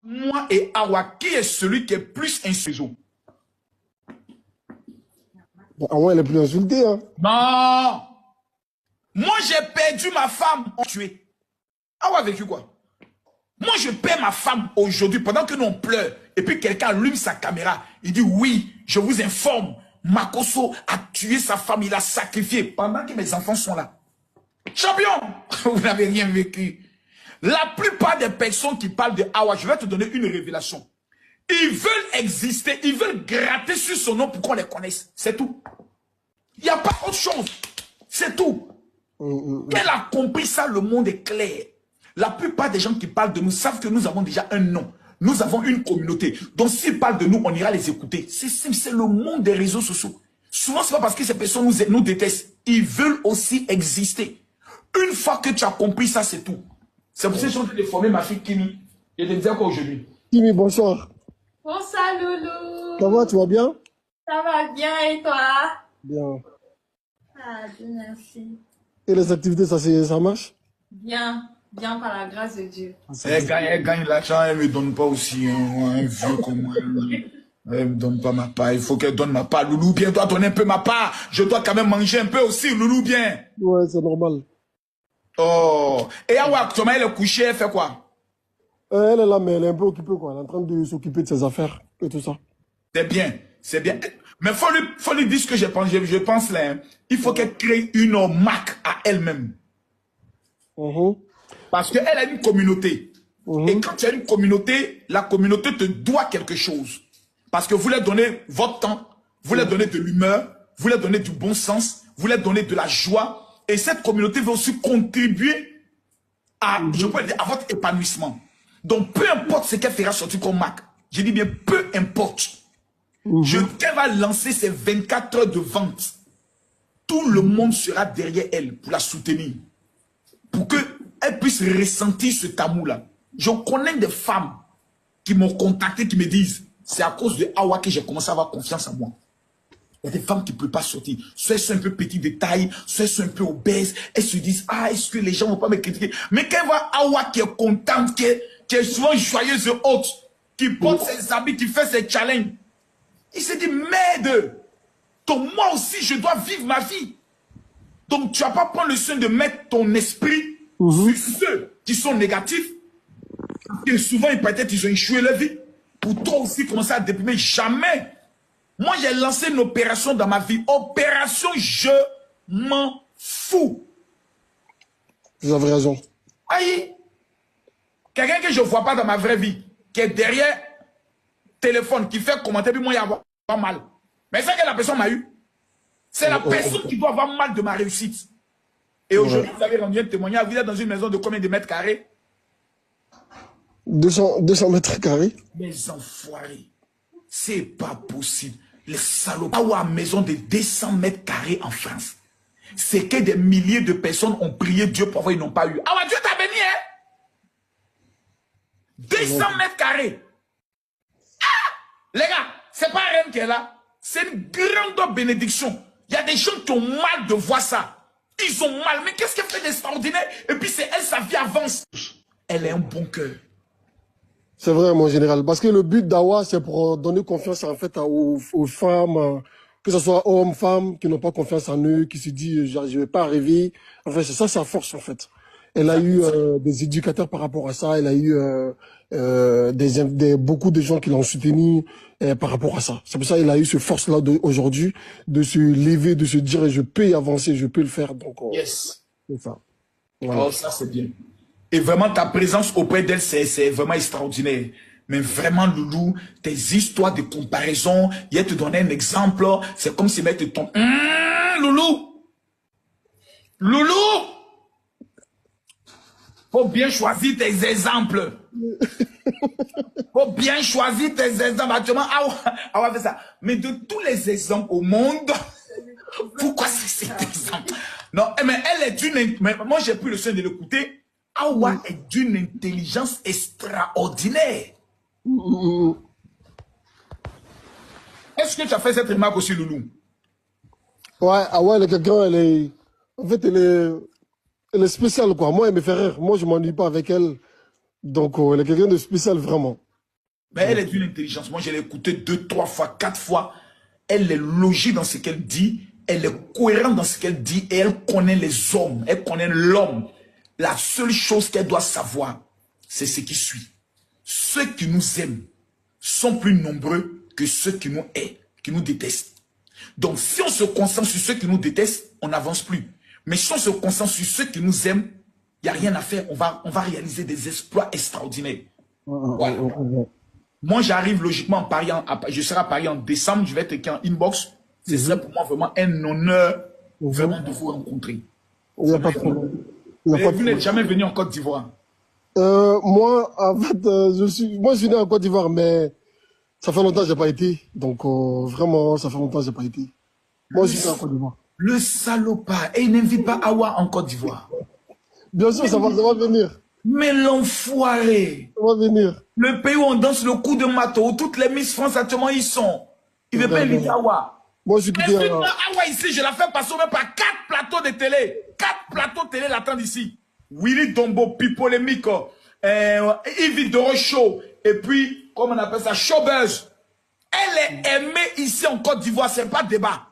moi et Awa, qui est celui qui est plus insulté? Awa, elle est plus insultée. Hein. Non. Moi, j'ai perdu ma femme. Tué. Awa a vécu quoi? Moi, je perds ma femme aujourd'hui pendant que nous on pleure. Et puis quelqu'un allume sa caméra. Il dit oui, je vous informe. Makosso a tué sa femme, il a sacrifié pendant que mes enfants sont là. Champion, vous n'avez rien vécu. La plupart des personnes qui parlent de Awa, je vais te donner une révélation. Ils veulent exister, ils veulent gratter sur son nom pour qu'on les connaisse. C'est tout. Il n'y a pas autre chose. C'est tout. Qu'elle a compris ça, le monde est clair. La plupart des gens qui parlent de nous savent que nous avons déjà un nom. Nous avons une communauté. Donc s'ils parlent de nous, on ira les écouter. C'est simple, c'est le monde des réseaux sociaux. Souvent, ce n'est pas parce que ces personnes nous détestent. Ils veulent aussi exister. Une fois que tu as compris ça, c'est tout. C'est pour ça que je suis en train de former ma fille Kimi. Je te disais quoi aujourd'hui? Kimi, bonsoir. Bonsoir Loulou. Ça va, tu vas bien? Ça va bien et toi? Bien. Ah, Dieu merci. Et les activités, ça marche? Bien, bien par la grâce de Dieu. Elle gagne l'argent, elle ne me donne pas aussi un vieux comme moi. Elle ne me donne pas ma part. Il faut qu'elle donne ma part. Loulou, bien, dois donner un peu ma part. Je dois quand même manger un peu aussi, Loulou, bien. Ouais, c'est normal. Oh. Et Awa, actuellement, elle est couchée, elle fait quoi? Elle est là, mais elle est un peu occupée, quoi. Elle est en train de s'occuper de ses affaires et tout ça. C'est bien, c'est bien. Mais faut lui dire ce que je pense. Je pense là, hein. Il faut qu'elle crée une marque à elle-même. Parce qu'elle a une communauté. Et quand tu as une communauté, la communauté te doit quelque chose. Parce que vous leur donnez votre temps, vous leur donnez de l'humeur, vous leur donnez du bon sens, vous leur donnez de la joie. Et cette communauté va aussi contribuer à, je peux dire, à votre épanouissement. Donc, peu importe ce qu'elle fera sortir comme marque, je dis bien, peu importe. Qu'elle va lancer ses 24 heures de vente. Tout le monde sera derrière elle pour la soutenir. Pour qu'elle puisse ressentir ce amour-là. Je connais des femmes qui m'ont contacté, qui me disent, c'est à cause de Awa que j'ai commencé à avoir confiance en moi. Il y a des femmes qui ne peuvent pas sortir. Soit elles sont un peu petites de taille, soit elles sont un peu obèses. Elles se disent, ah, est-ce que les gens ne vont pas me critiquer? Mais quand elle voit Awa qui est contente, qui est souvent joyeuse et haute, qui porte ses habits, qui fait ses challenges, il se dit, merde, donc moi aussi, je dois vivre ma vie. Donc tu ne vas pas prendre le soin de mettre ton esprit sur ceux qui sont négatifs. Et souvent, peut-être, ils ont échoué leur vie. Pour toi aussi, commencer à déprimer. Jamais. Moi, j'ai lancé une opération dans ma vie. Opération, je m'en fous. Vous avez raison. Aïe. Quelqu'un que je ne vois pas dans ma vraie vie, qui est derrière téléphone, qui fait commenter, puis moi, il y a pas mal. Mais c'est que la personne m'a eu. C'est la personne qui doit avoir mal de ma réussite. Et aujourd'hui, vous avez rendu un témoignage. Vous êtes dans une maison de combien de mètres carrés? 200 mètres carrés. Mes enfoirés. C'est pas possible. Les salauds. Awa, maison de 200 mètres carrés en France. C'est que des milliers de personnes ont prié Dieu pour avoir, ils n'ont pas eu. Awa, Dieu t'a béni, hein? 200 mètres carrés. Ah! Les gars, c'est pas rien qui est là. C'est une grande bénédiction. Il y a des gens qui ont mal de voir ça. Ils ont mal. Mais qu'est-ce qu'elle fait d'extraordinaire? Et puis c'est elle, sa vie avance. Elle a un bon cœur. C'est vrai, mon général. Parce que le but d'Awa, c'est pour donner confiance en fait aux femmes, que ce soit hommes, femmes, qui n'ont pas confiance en eux, qui se disent, je ne vais pas arriver. Enfin, c'est ça sa force, en fait. Elle a eu des éducateurs par rapport à ça. Elle a eu beaucoup de gens qui l'ont soutenu par rapport à ça. C'est pour ça qu'elle a eu ce force-là aujourd'hui de se lever, de se dire, je peux y avancer, je peux le faire. Donc, yes. C'est ça. Voilà. Oh, ça, c'est bien. Et vraiment, ta présence auprès d'elle, c'est vraiment extraordinaire. Mais vraiment, Loulou, tes histoires de comparaison, il te donner un exemple, c'est comme si mettre ton... Loulou! Loulou! Faut bien choisir tes exemples. Faut bien choisir tes exemples. Actuellement, Awa fait ça. Mais de tous les exemples au monde, pourquoi c'est cet exemple? Non, mais elle est d'une... Moi, j'ai pris le soin de l'écouter. Awa est d'une intelligence extraordinaire. Est-ce que tu as fait cette remarque aussi, Loulou? Ouais, Awa, elle est quelqu'un, en fait, elle est spéciale, quoi. Moi, elle me fait rire. Moi, je m'ennuie pas avec elle. Donc, elle est quelqu'un de spécial, vraiment. Mais elle est d'une intelligence. Moi, je l'ai écoutée 2, 3 fois, 4 fois. Elle est logique dans ce qu'elle dit. Elle est cohérente dans ce qu'elle dit. Et elle connaît les hommes. Elle connaît l'homme. La seule chose qu'elle doit savoir, c'est ce qui suit. Ceux qui nous aiment sont plus nombreux que ceux qui nous haïssent, qui nous détestent. Donc, si on se concentre sur ceux qui nous détestent, on n'avance plus. Mais si on se concentre sur ceux qui nous aiment, il n'y a rien à faire. On va réaliser des exploits extraordinaires. Voilà. Moi, j'arrive logiquement en Paris. Je serai à Paris en décembre. Je vais être en inbox. Ce serait pour moi vraiment un honneur vraiment de vous rencontrer. Il n'y a pas de problème. Vous n'êtes jamais venu en Côte d'Ivoire? Moi, en fait, je suis né en Côte d'Ivoire, mais ça fait longtemps que je n'ai pas été. Donc, vraiment, ça fait longtemps que je n'ai pas été. Moi, je suis né en Côte d'Ivoire. Le salopard. Et il n'invite pas Awa en Côte d'Ivoire. Bien sûr, ça va venir. Mais l'enfoiré. Ça va venir. Le pays où on danse le coup de marteau, où toutes les Miss France actuellement, ils sont. Il ne veut pas inviter Awa. Moi, je suis quitté Awa ici, je la fais passer même par 4 plateaux de télé. 4 plateaux de télé l'attendent ici. Willy Dombo, Pipolémique, Yves Dorocho, et puis, comment on appelle ça, Showbuzz. Elle est aimée ici en Côte d'Ivoire, c'est pas débat.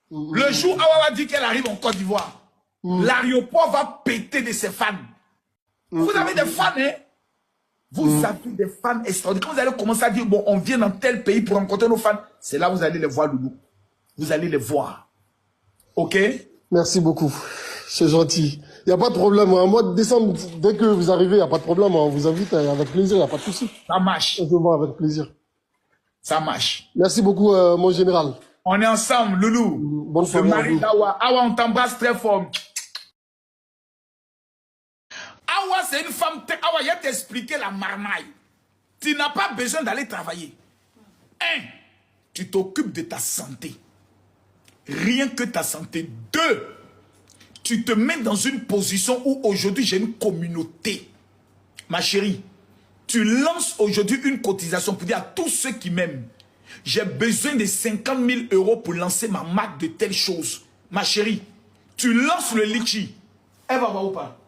Le jour où Awa dit qu'elle arrive en Côte d'Ivoire, l'aéroport va péter de ses fans. Vous avez des fans, hein? Vous avez des fans extraordinaires. Quand vous allez commencer à dire, bon, on vient dans tel pays pour rencontrer nos fans, c'est là que vous allez les voir, Loulou. Vous allez les voir. OK? Merci beaucoup. C'est gentil. Il n'y a pas de problème. En mois de décembre, dès que vous arrivez, il n'y a pas de problème. On vous invite avec plaisir, il n'y a pas de souci. Ça marche. On se voit avec plaisir. Ça marche. Merci beaucoup, mon général. On est ensemble, Loulou. Bonne soirée. Le mari d'Awa. Awa, on t'embrasse très fort. Awa, c'est une femme. Awa, je vais t'expliquer la marmaille. Tu n'as pas besoin d'aller travailler. 1. Tu t'occupes de ta santé. Rien que ta santé. 2. Tu te mets dans une position où aujourd'hui j'ai une communauté. Ma chérie, tu lances aujourd'hui une cotisation pour dire à tous ceux qui m'aiment, j'ai besoin de 50 000 € pour lancer ma marque de telle chose. Ma chérie, tu lances le litchi. Elle va voir ou pas?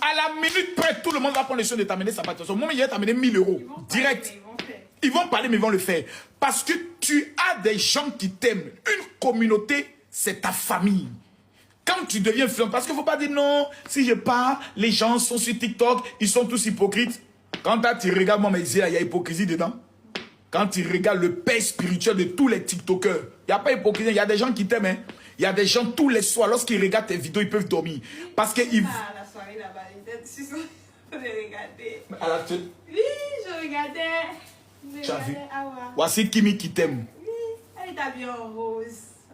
À la minute près, tout le monde va prendre le soin de t'amener sa participation. Moi, je vais t'amener 1000 €. Direct. Ils vont parler, mais ils vont le faire. Parce que tu as des gens qui t'aiment. Une communauté, c'est ta famille. Quand tu deviens influent, parce qu'il ne faut pas dire non, si je pars, les gens sont sur TikTok, ils sont tous hypocrites. Quand tu regardes moi mes yeux, il y a hypocrisie dedans. Quand tu regardes le père spirituel de tous les TikTokers, il n'y a pas hypocrisie, il y a des gens qui t'aiment. Hein. Il y a des gens tous les soirs, lorsqu'ils regardent tes vidéos, ils peuvent dormir. Parce qu'ils... Ah, la soirée là-bas, je regardais. Oui, je regardais. Tu as vu? Awa. Voici Kimi qui t'aime. Oui, elle est habillée en rose.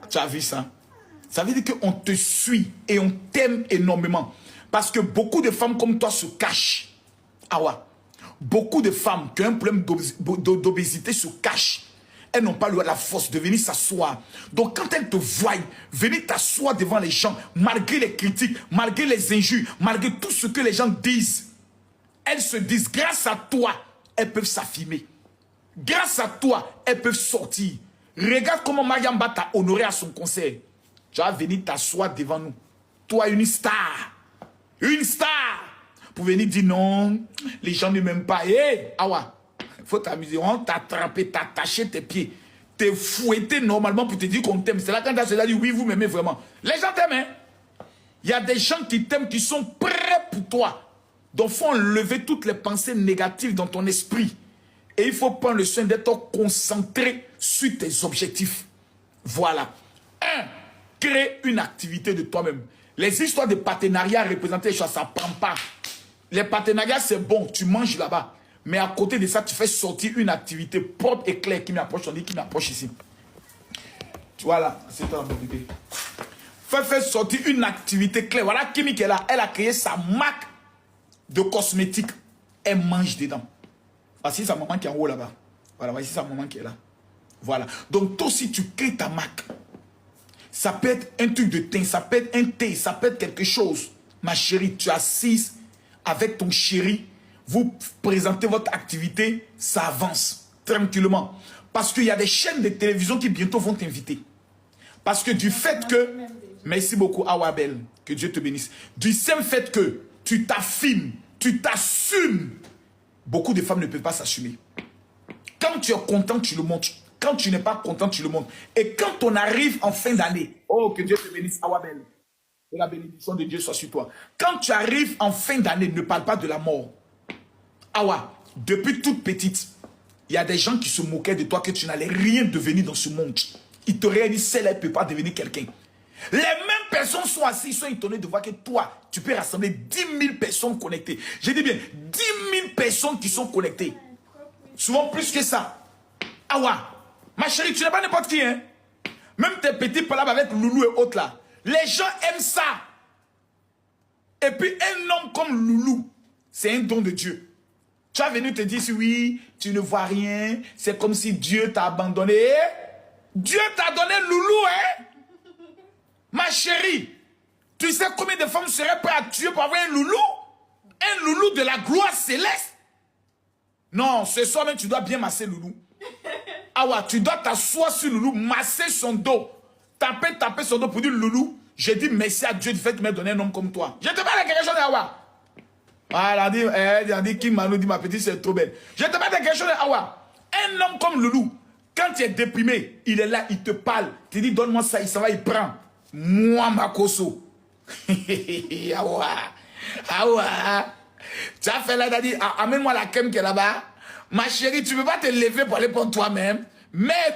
Tu as vu ça? Ça veut dire qu'on te suit et on t'aime énormément. Parce que beaucoup de femmes comme toi se cachent. Ah ouais. Beaucoup de femmes qui ont un problème d'obésité se cachent. Elles n'ont pas la force de venir s'asseoir. Donc quand elles te voient, venir t'asseoir devant les gens, malgré les critiques, malgré les injures, malgré tout ce que les gens disent, elles se disent, grâce à toi, elles peuvent s'affirmer. Grâce à toi, elles peuvent sortir. Regarde comment Mariamba t'a honoré à son concert. Tu vas venir t'asseoir devant nous. Toi, une star. Une star. Pour venir dire non, les gens ne m'aiment pas. Hé, Awa, il faut t'amuser. On t'a attrapé, t'attaché tes pieds. T'es fouetté normalement pour te dire qu'on t'aime. C'est là quand tu as dit oui, vous m'aimez vraiment. Les gens t'aiment, hein. Il y a des gens qui t'aiment, qui sont prêts pour toi. Donc, il faut enlever toutes les pensées négatives dans ton esprit. Et il faut prendre le soin d'être concentré sur tes objectifs. Voilà. 1. Crée une activité de toi-même. Les histoires de partenariat représentées, ça ne prend pas. Les partenariats, c'est bon, tu manges là-bas. Mais à côté de ça, tu fais sortir une activité propre et claire qui m'approche. On dit qui m'approche ici. Tu vois là, c'est toi mon bébé. Fais sortir une activité claire. Voilà Kimi qui est là. Elle a créé sa marque de cosmétiques. Elle mange dedans. Voici sa maman qui est en haut là-bas. Voilà, voici sa maman qui est là. Voilà. Donc toi aussi, tu crées ta marque. Ça peut être un truc de thé, ça peut être un thé, ça peut être quelque chose. Ma chérie, tu es assise avec ton chéri, vous présentez votre activité, ça avance tranquillement. Parce qu'il y a des chaînes de télévision qui bientôt vont t'inviter. Parce que du fait que... Merci beaucoup, Awabel, que Dieu te bénisse. Du simple fait que tu t'affirmes, tu t'assumes, beaucoup de femmes ne peuvent pas s'assumer. Quand tu es content, tu le montres. Quand tu n'es pas content, tu le montres. Et quand on arrive en fin d'année, oh, que Dieu te bénisse, Awabel. Que la bénédiction de Dieu soit sur toi. Quand tu arrives en fin d'année, ne parle pas de la mort. Awa, depuis toute petite, il y a des gens qui se moquaient de toi que tu n'allais rien devenir dans ce monde. Ils t'auraient dit, celle-là ne peut pas devenir quelqu'un. Les mêmes personnes sont assises, ils sont étonnés de voir que toi, tu peux rassembler 10 000 personnes connectées. J'ai dit bien, 10 000 personnes qui sont connectées. Souvent plus que ça. Awa, ma chérie, tu n'es pas n'importe qui, hein. Même tes petits palabres avec Loulou et autres là. Les gens aiment ça. Et puis un homme comme Loulou, c'est un don de Dieu. Tu as venu te dire, oui, tu ne vois rien. C'est comme si Dieu t'a abandonné. Dieu t'a donné Loulou, hein. Ma chérie, tu sais combien de femmes seraient prêtes à tuer pour avoir un Loulou? Un Loulou de la gloire céleste. Non, ce soir même, tu dois bien masser Loulou. Ah ouais, tu dois t'asseoir sur Loulou, masser son dos. Taper son dos pour dire Loulou, j'ai dit merci à Dieu du fait qu'il m'a donné un homme comme toi. Je te parle de quelque chose d'Awa. Ah, elle a dit, Kim Mano dit ma petite, c'est trop belle. Je te parle de quelque chose d'Awa. Un homme comme Loulou, quand tu es déprimé, il est là, il te parle. Tu dis donne-moi ça, il s'en va, il prend. Moi, Makoso. Awa. Awa. Tu as fait là, tu as dit, amène-moi la crème qui est là-bas. Ma chérie, tu ne peux pas te lever pour aller prendre toi-même. Mais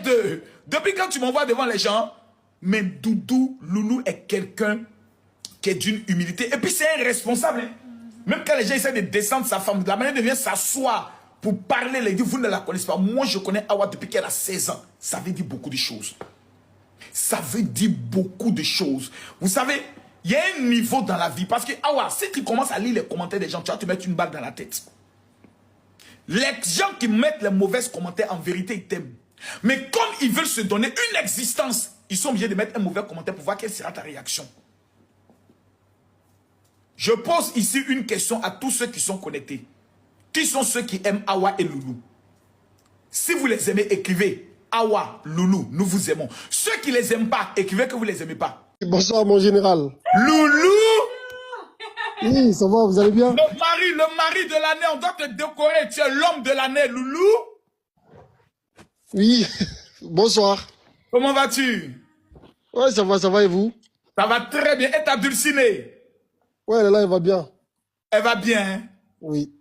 depuis quand tu m'envoies devant les gens, mais Doudou, Loulou est quelqu'un qui est d'une humilité. Et puis c'est un responsable. Hein. Même quand les gens essaient de descendre sa femme, de la manière de venir s'asseoir pour parler, les dit, vous ne la connaissez pas. Moi, je connais Awa depuis qu'elle a 16 ans. Ça veut dire beaucoup de choses. Ça veut dire beaucoup de choses. Vous savez, il y a un niveau dans la vie. Parce que Awa, si tu commences à lire les commentaires des gens, tu vas te mettre une balle dans la tête. Les gens qui mettent les mauvais commentaires, en vérité, ils t'aiment. Mais comme ils veulent se donner une existence, ils sont obligés de mettre un mauvais commentaire pour voir quelle sera ta réaction. Je pose ici une question à tous ceux qui sont connectés. Qui sont ceux qui aiment Awa et Loulou? Si vous les aimez, écrivez Awa, Loulou, nous vous aimons. Ceux qui ne les aiment pas, écrivez que vous ne les aimez pas. Bonsoir, mon général. Loulou! Oui, ça va, vous allez bien? Le mari de l'année, on doit te décorer. Tu es l'homme de l'année, Loulou. Oui, bonsoir. Comment vas-tu? Ouais, ça va, et vous? Ça va très bien. Et ta dulcinée? Ouais, elle est là, elle va bien. Elle va bien, hein? Oui.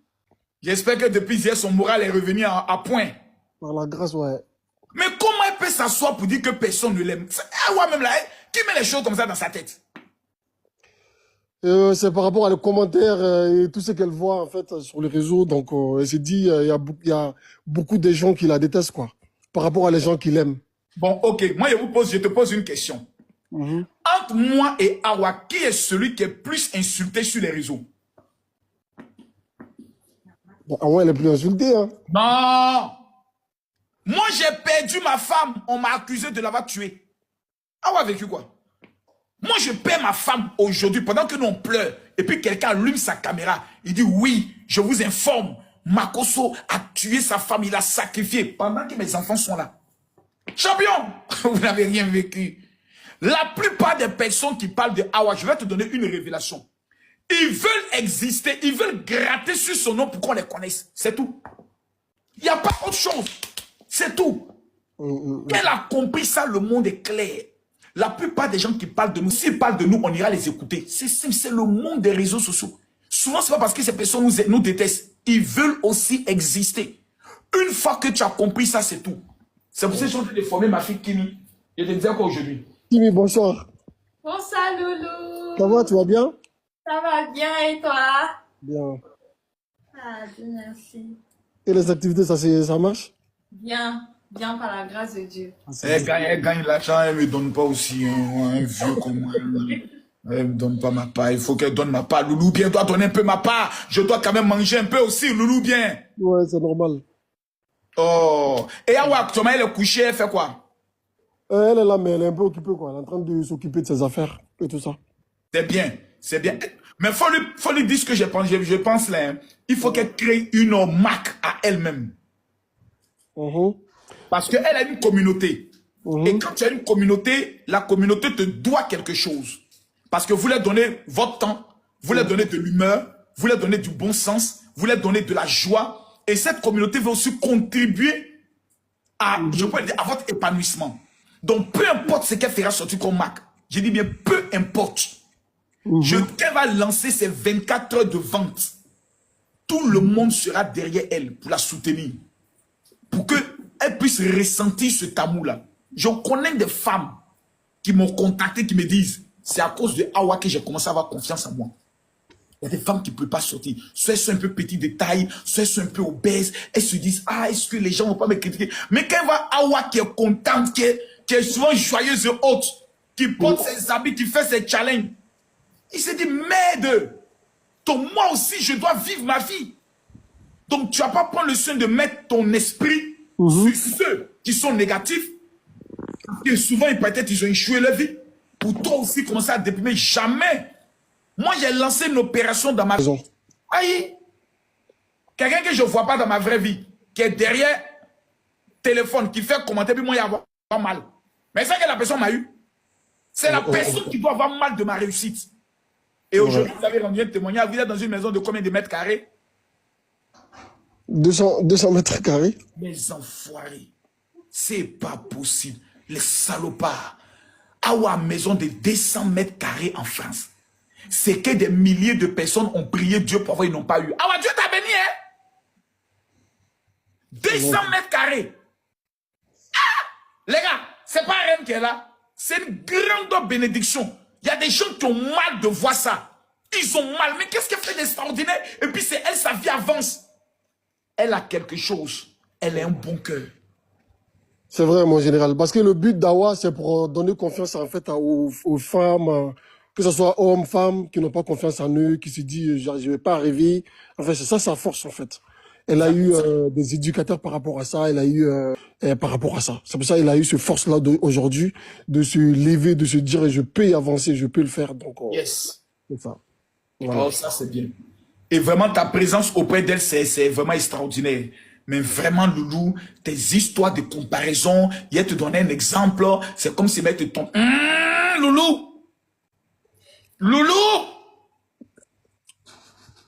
J'espère que depuis hier, son moral est revenu à point. Par la grâce, ouais. Mais comment elle peut s'asseoir pour dire que personne ne l'aime? Ah ouais, même là, qui met les choses comme ça dans sa tête? C'est par rapport à les commentaires et tout ce qu'elle voit en fait sur les réseaux. Donc, elle s'est dit, il y a beaucoup de gens qui la détestent, quoi. Par rapport à les gens qui l'aiment. Bon, ok. Moi, je te pose une question. Entre moi et Awa, qui est celui qui est plus insulté sur les réseaux? Bon, Awa, elle est plus insultée, hein. Non! Moi, j'ai perdu ma femme. On m'a accusé de l'avoir tuée. Awa a vécu quoi? Moi, je perds ma femme aujourd'hui pendant que nous on pleure. Et puis quelqu'un allume sa caméra. Il dit oui, je vous informe. Makoso a tué sa femme, il a sacrifié pendant que mes enfants sont là. Champion, vous n'avez rien vécu. La plupart des personnes qui parlent de Awa, je vais te donner une révélation. Ils veulent exister, ils veulent gratter sur son nom pour qu'on les connaisse. C'est tout. Il n'y a pas autre chose. C'est tout. Elle a compris ça, le monde est clair. La plupart des gens qui parlent de nous, s'ils parlent de nous, on ira les écouter. C'est le monde des réseaux sociaux. Souvent, c'est pas parce que ces personnes nous détestent. Ils veulent aussi exister. Une fois que tu as compris ça, c'est tout. C'est pour ça que je suis en train de former ma fille Kimi. Je te disais quoi aujourd'hui? Kimi, bonsoir. Bonsoir, Loulou. Ça va, tu vas bien? Ça va bien, et toi? Bien. Ah, Dieu merci. Et les activités, ça marche? Bien, bien par la grâce de Dieu. Elle gagne l'argent, elle ne me donne pas aussi un vieux comme moi. Elle ne me donne pas ma part, il faut qu'elle donne ma part. Loulou bien doit donner un peu ma part. Je dois quand même manger un peu aussi, Loulou bien. Ouais, c'est normal. Oh. Et Awa, actuellement, elle est couchée, elle fait quoi? Elle est là, mais elle est un peu occupée, quoi. Elle est en train de s'occuper de ses affaires et tout ça. C'est bien, c'est bien. Mais faut lui dire ce que je pense là. Hein. Il faut qu'elle crée une marque à elle-même. Parce qu'elle a une communauté. Et quand tu as une communauté, la communauté te doit quelque chose. Parce que vous leur donnez votre temps, vous leur donnez de l'humeur, vous leur donnez du bon sens, vous leur donnez de la joie. Et cette communauté veut aussi contribuer je peux dire, à votre épanouissement. Donc, peu importe ce qu'elle fera sortir comme marque, je dis bien, peu importe. Qu'elle va lancer ses 24 heures de vente. Tout le monde sera derrière elle pour la soutenir. Pour qu'elle puisse ressentir ce amour-là. Je connais des femmes qui m'ont contacté, qui me disent, c'est à cause de Awa que j'ai commencé à avoir confiance en moi. Il y a des femmes qui ne peuvent pas sortir. Soit elles sont un peu petites de taille, soit elles sont un peu obèses. Elles se disent, ah, est-ce que les gens ne vont pas me critiquer? Mais quand elle voit Awa qui est contente, qui est souvent joyeuse et haute, qui porte ses habits, qui fait ses challenges, il se dit, merde, donc moi aussi, je dois vivre ma vie. Donc tu ne vas pas prendre le soin de mettre ton esprit sur ceux qui sont négatifs. Et souvent, peut-être, ils ont échoué leur vie. Pour toi aussi, commencer à déprimer. Jamais. Moi, j'ai lancé une opération dans ma vie. Aïe. Quelqu'un que je ne vois pas dans ma vraie vie, qui est derrière téléphone, qui fait commenter, puis moi, il y a pas mal. Mais c'est que la personne m'a eu. C'est la personne qui doit avoir mal de ma réussite. Et aujourd'hui, vous avez rendu un témoignage. Vous êtes dans une maison de combien de mètres carrés? 200 mètres carrés. Mes enfoirés. C'est pas possible. Les salopards. Awa, maison de 200 mètres carrés en France. C'est que des milliers de personnes ont prié Dieu pour avoir, ils n'ont pas eu. Awa, Dieu t'a béni, hein? 200 mètres carrés. Ah! Les gars, c'est pas rien qui est là. C'est une grande bénédiction. Il y a des gens qui ont mal de voir ça. Ils ont mal. Mais qu'est-ce qu'elle fait d'extraordinaire? Et puis c'est elle, sa vie avance. Elle a quelque chose. Elle a un bon cœur. C'est vrai, mon général. Parce que le but d'Awa, c'est pour donner confiance en fait aux femmes, que ce soit hommes, femmes, qui n'ont pas confiance en eux, qui se disent, je ne vais pas arriver. Enfin, c'est ça sa force, en fait. Elle a eu des éducateurs par rapport à ça. Elle a eu par rapport à ça. C'est pour ça qu'elle a eu ce force-là aujourd'hui de se lever, de se dire, je peux y avancer, je peux le faire. Donc, yes. C'est ça. Voilà. Oh, ça, c'est bien. Et vraiment, ta présence auprès d'elle, c'est vraiment extraordinaire. Mais vraiment, Loulou, tes histoires de comparaison, il te donner un exemple, c'est comme si mettre ton... Loulou! Loulou!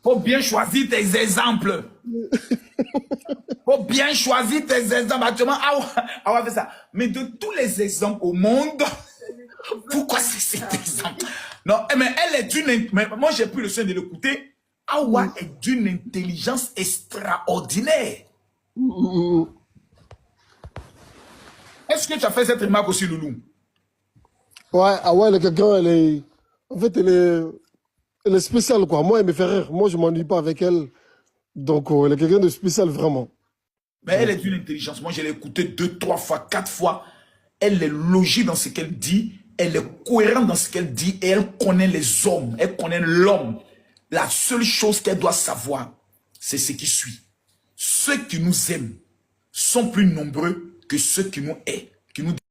Faut bien choisir tes exemples. Faut bien choisir tes exemples. Actuellement, Awa fait ça. Mais de tous les exemples au monde, pourquoi c'est cet exemple? Non, mais elle est d'une... Moi, j'ai pris le soin de l'écouter. Awa est d'une intelligence extraordinaire. Est-ce que tu as fait cette remarque aussi, Loulou? Ouais, Awa, elle est quelqu'un, elle est... En fait, elle est spéciale, quoi. Moi, elle me fait rire. Moi, je ne m'ennuie pas avec elle. Donc, elle est quelqu'un de spécial, vraiment. Mais elle est d'une intelligence. Moi, je l'ai écoutée 2, 3 fois, 4 fois. Elle est logique dans ce qu'elle dit. Elle est cohérente dans ce qu'elle dit. Et elle connaît les hommes. Elle connaît l'homme. La seule chose qu'elle doit savoir, c'est ce qui suit. Ceux qui nous aiment sont plus nombreux que ceux qui nous haïssent.